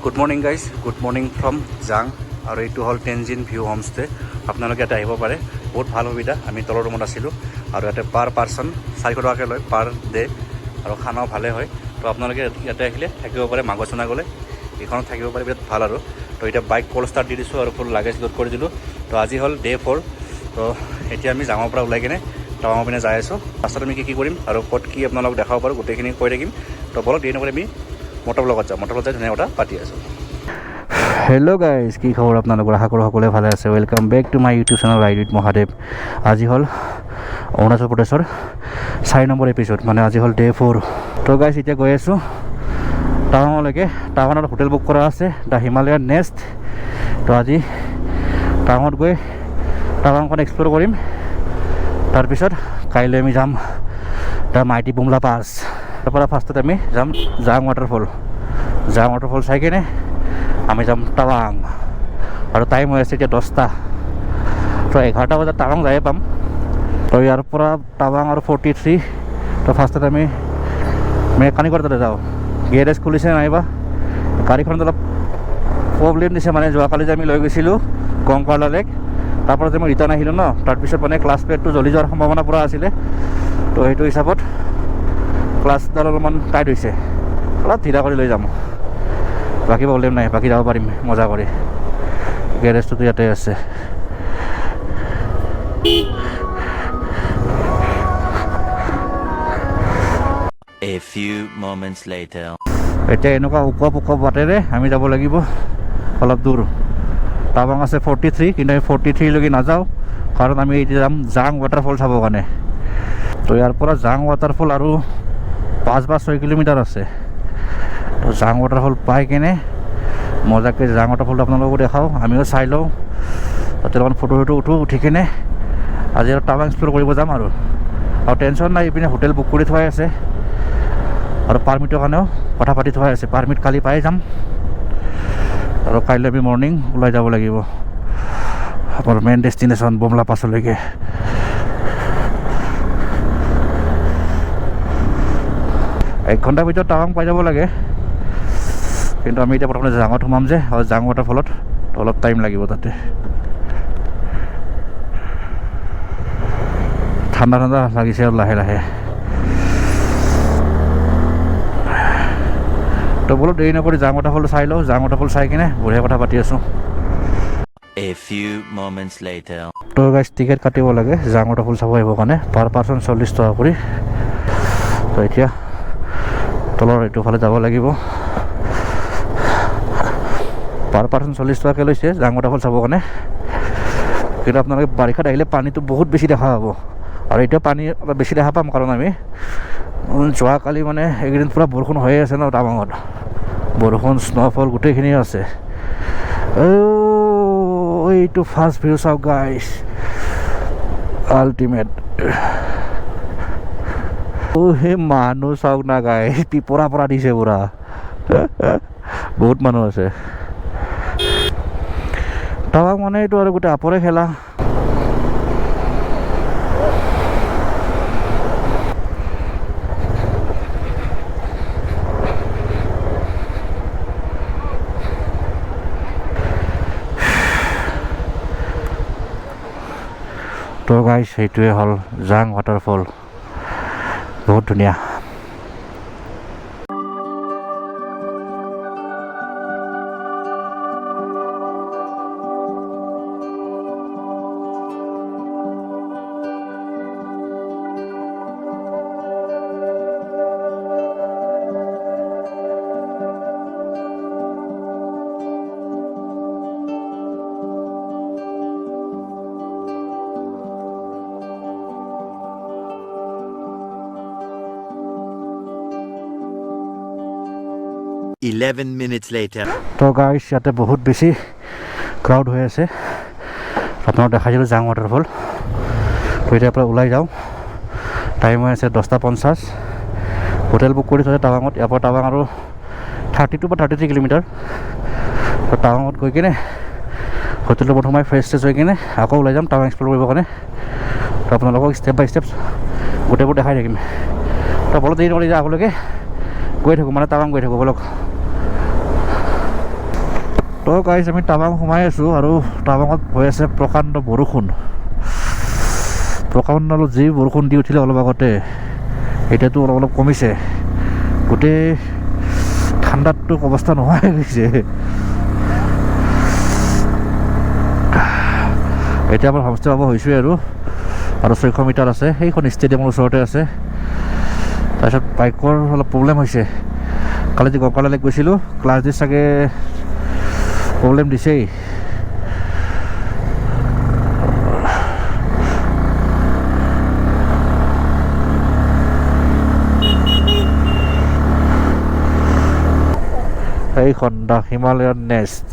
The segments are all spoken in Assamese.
Good morning guys, good morning from জাং। আৰু এইটো হ'ল টেনজিন ভিউ হোমষ্টে। আপোনালোকে ইয়াতে আহিব পাৰে, বহুত ভাল সুবিধা। আমি তলৰ ৰুমত আছিলোঁ আৰু ইয়াতে পাৰ পাৰ্চন 400 টকাকৈ লয় পাৰ ডে, আৰু খানাও ভালে হয়। তো আপোনালোকে ইয়াতে আহিলে থাকিব পাৰে, মাগচনা গ'লে এইখনত থাকিব পাৰে, বিৰাট ভাল। আৰু তো এতিয়া বাইক কল ষ্টাৰ্ট দি দিছোঁ আৰু ফুল লাগেজ লোড কৰি দিলোঁ। তো আজি হ'ল ডে 4। তো এতিয়া আমি জাঙৰ পৰা ওলাই কিনে টাৱাঙৰ পিনে যাই আছোঁ। ৰাস্তাত আমি কি কৰিম আৰু ক'ত কি আপোনালোকক দেখাব পাৰোঁ গোটেইখিনি কৈ থাকিম। তো বলক দেৰি নকৰি আমি মটৰ লগত যাওঁ। মটৰ লগত যাই ধুনীয়া কথা পাতি আছোঁ। হেল্ল' গাইজ, কি খবৰ আপোনালোকৰ? আশা কৰোঁ সকলোৱে ভালে আছে। Welcome back to my YouTube channel ride with Mahadev. আজি হ'ল অৰুণাচল প্ৰদেশৰ 4 নম্বৰ এপিছ'ড, মানে আজি হ'ল ডে 4। তো গাইজ এতিয়া গৈ আছোঁ টাৱাঙলৈকে। টাৱাঙত হোটেল বুক কৰা আছে, দ্য হিমালয়ান নেষ্ট। তো আজি টাৱাঙত গৈ টাৱাংখন এক্সপ্ল'ৰ কৰিম। তাৰপিছত কাইলৈ আমি যাম দ্য মাইটি বুমলা পাছ। তাৰ পৰা ফাৰ্ষ্টত আমি যাম জাং ৱাটাৰফল। জাং ৱাটাৰফল চাই কিনে আমি যাম টাৱাং। আৰু টাইম হৈ আছে এতিয়া 10টা। তো 11টা বজাত টাৱাং যায়ে পাম। তো ইয়াৰ পৰা টাৱাং আৰু 43। তো ফাৰ্ষ্টত আমি মেকানিকৰ তাতে যাওঁ। গেৰেজ খুলিছে নাইবা, গাড়ীখনত অলপ প্ৰব্লেম দিছে। মানে যোৱাকালি যে আমি লৈ গৈছিলোঁ কংকাৰলা লেক, তাৰ পৰা যে মই ৰিটাৰ্ণ আহিলোঁ ন, তাৰপিছত মানে ক্লাছ প্লেটটো জ্বলি যোৱাৰ সম্ভাৱনা পূৰা আছিলে। তো সেইটো হিচাপত ক্লাছডাল অলপমান টাইট হৈছে, অলপ ঢিলা কৰি লৈ যাম। বাকী প্ৰব্লেম নাই, বাকী যাব পাৰিম মজা কৰি। গেৰেজটোতো ইয়াতে আছে। A few moments later. এতিয়া এনেকুৱা ওখ বাটেৰে আমি যাব লাগিব অলপ দূৰ। টাৱাং আছে 43, কিন্তু আমি 43লৈকে নাযাওঁ, কাৰণ আমি এতিয়া যাম জাং ৱাটাৰফল চাবৰ কাৰণে। তো ইয়াৰ পৰা জাং ৱাটাৰফল আৰু 5 বা 6 কিলোমিটাৰ আছে। তো জাং ৱাটাৰফল পাই কিনে মজাকৈ জাং ৱাটাৰফলটো আপোনালোককো দেখাওঁ, আমিও চাই লওঁ, তাতে অলপমান ফটো উঠোঁ। উঠি কিনে আজি আৰু টাৱাং এক্সপ্ল'ৰ কৰিব যাম। আৰু টেনশ্যন নাই, ইপিনে হোটেল বুক কৰি থোৱাই আছে আৰু পাৰ্মিটৰ কাৰণেও কথা পাতি থোৱাই আছে। পাৰ্মিট কালি পাই যাম আৰু কাইলৈ আমি মৰ্ণিং ওলাই যাব লাগিব আমাৰ মেইন ডেষ্টিনেশ্যন বুমলা পাছলৈকে। এক ঘণ্টাৰ ভিতৰত টাৱাং পাই যাব লাগে, কিন্তু আমি এতিয়া প্ৰথমতে জাঙত সোমাম যে, আৰু জাং ৱাটাৰফলত অলপ টাইম লাগিব। তাতে ঠাণ্ডা ঠাণ্ডা লাগিছে আৰু লাহে লাহে। তো বোলো দেৰি নকৰি জাং ৱাটাৰফলটো চাই লওঁ। জাং ৱাটাৰফল চাই কিনে বঢ়িয়া কথা পাতি আছোঁ। A few moments later. তো গাইজ টিকেট কাটিব লাগে জাং ৱাটাৰফল চাব আহিবৰ কাৰণে, পাৰ পাৰ্চন 40 টকা কৰি। তো এতিয়া তলৰ এইটো ফালে যাব লাগিব। পাৰ পাৰ্চন 40 টকাকৈ লৈছে জাং ৱাটাৰফল চাবৰ কাৰণে। কিন্তু আপোনালোকে বাৰিষাত আহিলে পানীটো বহুত বেছি দেখা পাব, আৰু এতিয়া পানী অলপ বেছি দেখা পাম, কাৰণ আমি যোৱাকালি মানে এইকেইদিন পূৰা বৰষুণ হৈয়ে আছে ন টাৱাঙত। বৰষুণ, স্ন'ফল গোটেইখিনি আছে। এইটো ফাৰ্ষ্ট ভিউ চাওক গাইছ, আল্টিমেট। সেই মানুহ চাওক না গাইছ, পিপৰা পৰা দিছে পূৰা। বহুত মানুহ আছে। টাৱাং মানে এইটো আৰু গোটেই আপৰে খেলা। তো গাইছ সেইটোৱে হ'ল জাং ৱাটাৰফল, বহুত ধুনীয়া। Eleven minutes later. তো গাইছ ইয়াতে বহুত বেছি ক্ৰাউড হৈ আছে। আপোনাক দেখাইছিলোঁ জাং ৱাটাৰফল। তো এতিয়াৰ পৰা ওলাই যাওঁ। টাইম হৈ আছে 10:50। হোটেল বুক কৰি থৈছে টাৱাঙত। ইয়াৰ পৰা টাৱাং আৰু 32 বা 33 কিলোমিটাৰ। তো টাৱাঙত গৈ কিনে হোটেলৰ প্ৰথমে ফ্ৰেছ ট্ৰেছ হৈ কিনে আকৌ ওলাই যাম টাৱাং এক্সপ্ল'ৰ কৰিবৰ কাৰণে। তো আপোনালোকক ষ্টেপ বাই ষ্টেপ গোটেইবোৰ দেখাই থাকিম। তো বলক দেৰি নকৰি আগলৈকে গৈ থাকোঁ, মানে টাৱাং গৈ থাকোঁ বলক। তো গাইজ আমি টাৱাং সোমাই আছোঁ আৰু টাৱাঙত হৈ আছে প্ৰকাণ্ড বৰষুণ যি বৰষুণ দি উঠিলে অলপ আগতে এতিয়াতো অলপ অলপ কমিছে গোটেই ঠাণ্ডাততো অৱস্থা নোহোৱা হৈ গৈছে এতিয়া আমাৰ হোমষ্টে পাব হৈছোৱে আৰু 600 মিটাৰ আছে সেইখন ষ্টেডিয়ামৰ ওচৰতে আছে তাৰপিছত বাইকৰ অলপ প্ৰব্লেম হৈছে কালি যে গকালালৈ গৈছিলোঁ ক্লাছ দি চাগে প্ৰব্লেম দিছেই এইখন দ্য হিমালয়ান নেষ্ট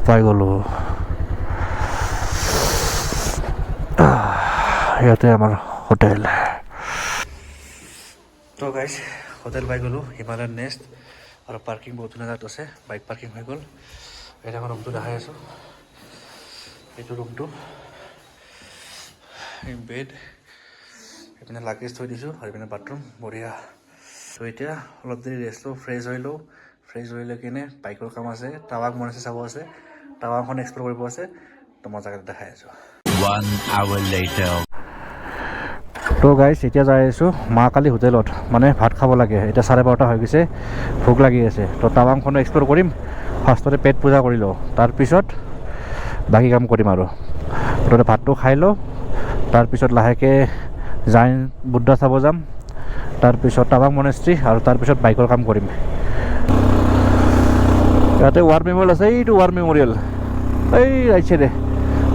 পাই গ'লোঁ ইয়াতে আমাৰ হোটেল তো গাইজ হোটেল পাই গ'লোঁ হিমালয়ান নেষ্ট আৰু পাৰ্কিং বহুত ধুনীয়া জেগাত আছে বাইক পাৰ্কিং হৈ গ'ল এতিয়া আমাৰ ৰুমটো দেখাই আছোঁ এইটো ৰুমটো বেড এইপিনে লাগেজ থৈ দিছোঁ আৰু এইপিনে বাথৰুম বঢ়িয়া তো এতিয়া অলপ দেৰি ৰেষ্ট লওঁ ফ্ৰেছ হৈ লৈ কিনে বাইকৰ কাম আছে টাৱাং মনেষ্ট্ৰী চাব আছে টাৱাংখন এক্সপ্ল'ৰ কৰিব আছে তো মই জেগাটো দেখাই আছোঁ 1 hour later. তো গাইজ এতিয়া যাই আছোঁ মা কালি হোটেলত মানে ভাত খাব লাগে এতিয়া 12:30 হৈ গৈছে ভোক লাগি আছে তো টাৱাংখনো এক্সপ্ল'ৰ কৰিম ফাৰ্ষ্টতে পেট পূজা কৰি লওঁ তাৰপিছত বাকী কাম কৰিম আৰু মুঠতে ভাতটো খাই লওঁ তাৰপিছত লাহেকৈ জাইন বুদ্ধা চাব যাম তাৰপিছত টাৱাং মনেষ্ট্ৰী আৰু তাৰপিছত বাইকৰ কাম কৰিম ইয়াতে ৱাৰ মেমৰিয়েল আছে এইটো ৱাৰ মেমৰিয়েল এই আহিছে দে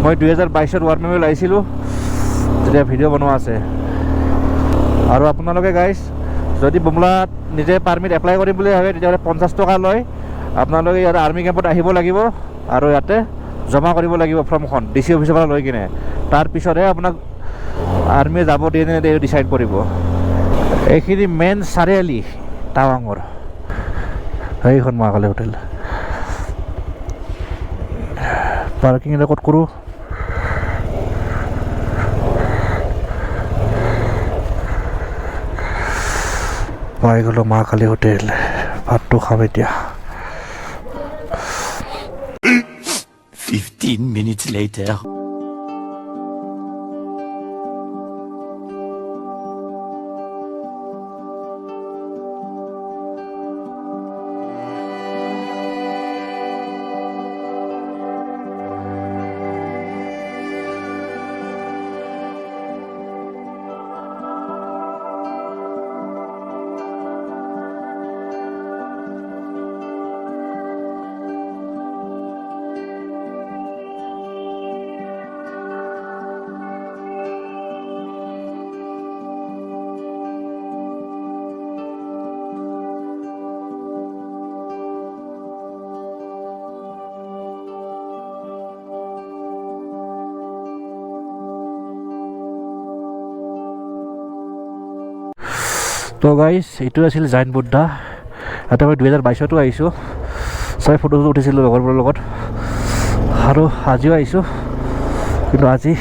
মই 2022 ৱাৰ মেমৰিয়েল আহিছিলোঁ তেতিয়া ভিডিঅ' বনোৱা আছে আৰু আপোনালোকে গাইজ যদি বুমলাত নিজে পাৰ্মিট এপ্লাই কৰিম বুলি ভাবে তেতিয়াহ'লে 50 টকা লয় আপোনালোকে ইয়াতে আৰ্মি কেম্পত আহিব লাগিব আৰু ইয়াতে জমা কৰিব লাগিব ফৰ্মখন DC অফিচৰ পৰা লৈ কিনে তাৰপিছতহে আপোনাক আৰ্মিয়ে যাব দিয়ে নে ডিচাইড কৰিব এইখিনি মেইন চাৰিআলি টাৱাঙৰ সেইখন মহাকালী হোটেল পাৰ্কিং ৰেকৰ্ড কৰোঁ পাই গ'লোঁ মহাকালী হোটেল ভাতটো খাম এতিয়া 15 minutes later. তো গাইজ এইটো আছিল জাইন বুদ্ধা ইয়াতে মই 2022তো আহিছোঁ চব ফটো উঠিছিলোঁ লগৰবোৰৰ লগত আৰু আজিও আহিছোঁ কিন্তু আজি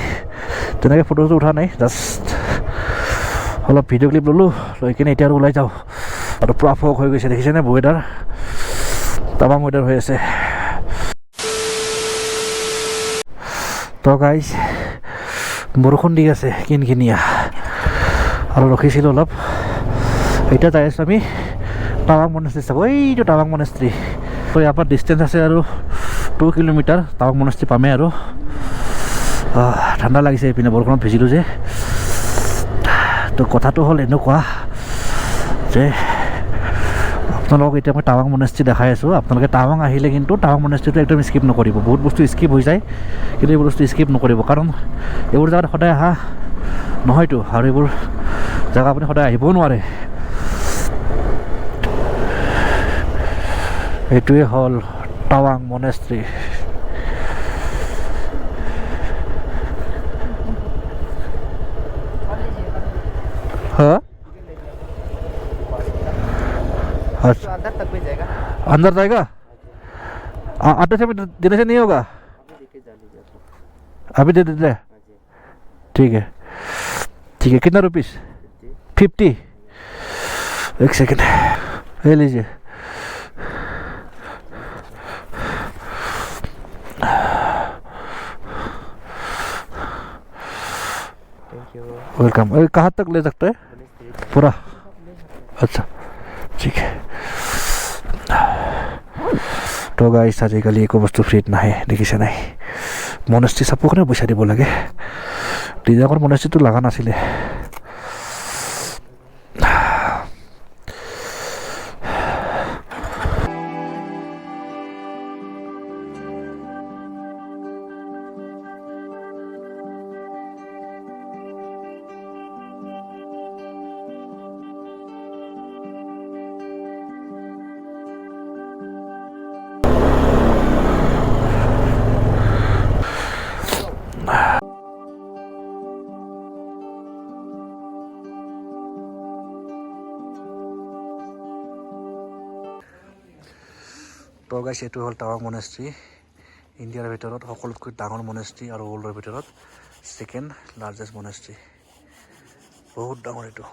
তেনেকৈ ফটো উঠা নাই জাষ্ট অলপ ভিডিঅ' ক্লিপ ল'লোঁ লৈ কিনে এতিয়া আৰু ওলাই যাওঁ আৰু পূৰা ফগ হৈ গৈছে দেখিছেনে ৱেডাৰ টাৱাং ৱেডাৰ হৈ আছে তো গাইজ বৰষুণ দি আছে কিনকিনিয়া আৰু ৰখিছিলোঁ অলপ এতিয়া যাই আছোঁ আমি টাৱাং মনেষ্ট্ৰী চাব এইটো টাৱাং মনেষ্ট্ৰী তো ইয়াৰ পৰা ডিষ্টেঞ্চ আছে আৰু 2 কিলোমিটাৰ টাৱাং মনেষ্ট্ৰী পামেই আৰু ঠাণ্ডা লাগিছে এইপিনে বৰষুণত ভিজিলোঁ যে তো কথাটো হ'ল এনেকুৱা যে আপোনালোকক এতিয়া মই টাৱাং মনেষ্ট্ৰী দেখাই আছোঁ আপোনালোকে টাৱাং আহিলে কিন্তু টাৱাং মনেষ্ট্ৰীটো একদম স্কিপ নকৰিব বহুত বস্তু স্কিপ হৈ যায় কিন্তু এইবোৰ বস্তু স্কিপ নকৰিব কাৰণ এইবোৰ জেগাত সদায় অহা নহয়তো আৰু এইবোৰ জেগা আপুনি সদায় আহিবও নোৱাৰে এইটোৱে হ'ল টাৱাং মনেষ্ট্ৰী हाँ अच्छा अंदर तक भी जाएगा अंदर जाएगा आटे से देने से नहीं होगा अभी दे देते हैं ठीक है कितना रुपीस 50 एक सेकेंड ले लीजिए वेलकम कहाँ तक ले सकते हैं पूरा अच्छा ठीक है तो गाइस আজিকালি একো বস্তু ফ্ৰীত নাহে দেখিছে নাই মনেষ্ট্ৰি চাপৰ কাৰণে পইচা দিব লাগে ডিজাকৰ মনেষ্ট্ৰিটো লগা নাছিলে তো গাইছ এইটো হ'ল টাৱাং মনেষ্ট্ৰি ইণ্ডিয়াৰ ভিতৰত সকলোতকৈ ডাঙৰ মনেষ্ট্ৰি আৰু ৱৰ্ল্ডৰ ভিতৰত ছেকেণ্ড লাৰ্জেষ্ট মনেষ্ট্ৰি বহুত ডাঙৰ এইটো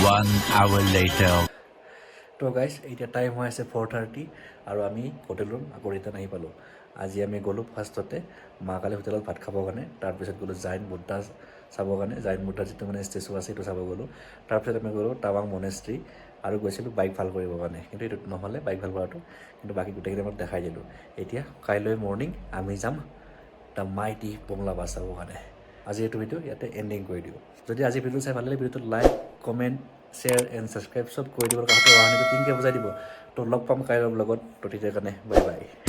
One hour later. তো গাইছ এতিয়া টাইম হৈ আছে 4:30 আৰু আমি হোটেল ৰুম আকৌ ৰিটাৰ্ণ আহি পালোঁ আজি আমি গ'লোঁ ফাৰ্ষ্টতে মা কালী হোটেলত ভাত খাবৰ কাৰণে তাৰপিছত গ'লোঁ জাইন বুদ্ধা চাবৰ কাৰণে জাইন বুদ্ধা যিটো মানে ষ্টেচু আছে সেইটো চাব গ'লোঁ তাৰপিছত আমি গ'লোঁ টাৱাং মনেষ্ট্ৰি আৰু গৈছিলোঁ বাইক ভাল কৰিবৰ কাৰণে কিন্তু এইটো নহ'লে বাইক ভাল কৰাটো কিন্তু বাকী গোটেইকেইটা মই দেখাই দিলোঁ এতিয়া কাইলৈ মৰ্ণিং আমি যাম দ্য মাইটি বংলা বাছ চাবৰ কাৰণে আজি এইটো ভিডিঅ' ইয়াতে এণ্ডিং কৰি দিওঁ যদি আজি ভিডিঅ' চাই ভাল লাগে ভিডিঅ'টো like comment share and subscribe চব কৰি দিব কাষতে ৱাহানিটো তিনকৈ বুজাই দিব তো লগ পাম কাইলৈৰ লগত তো তেতিয়াৰ কাৰণে বাই বাই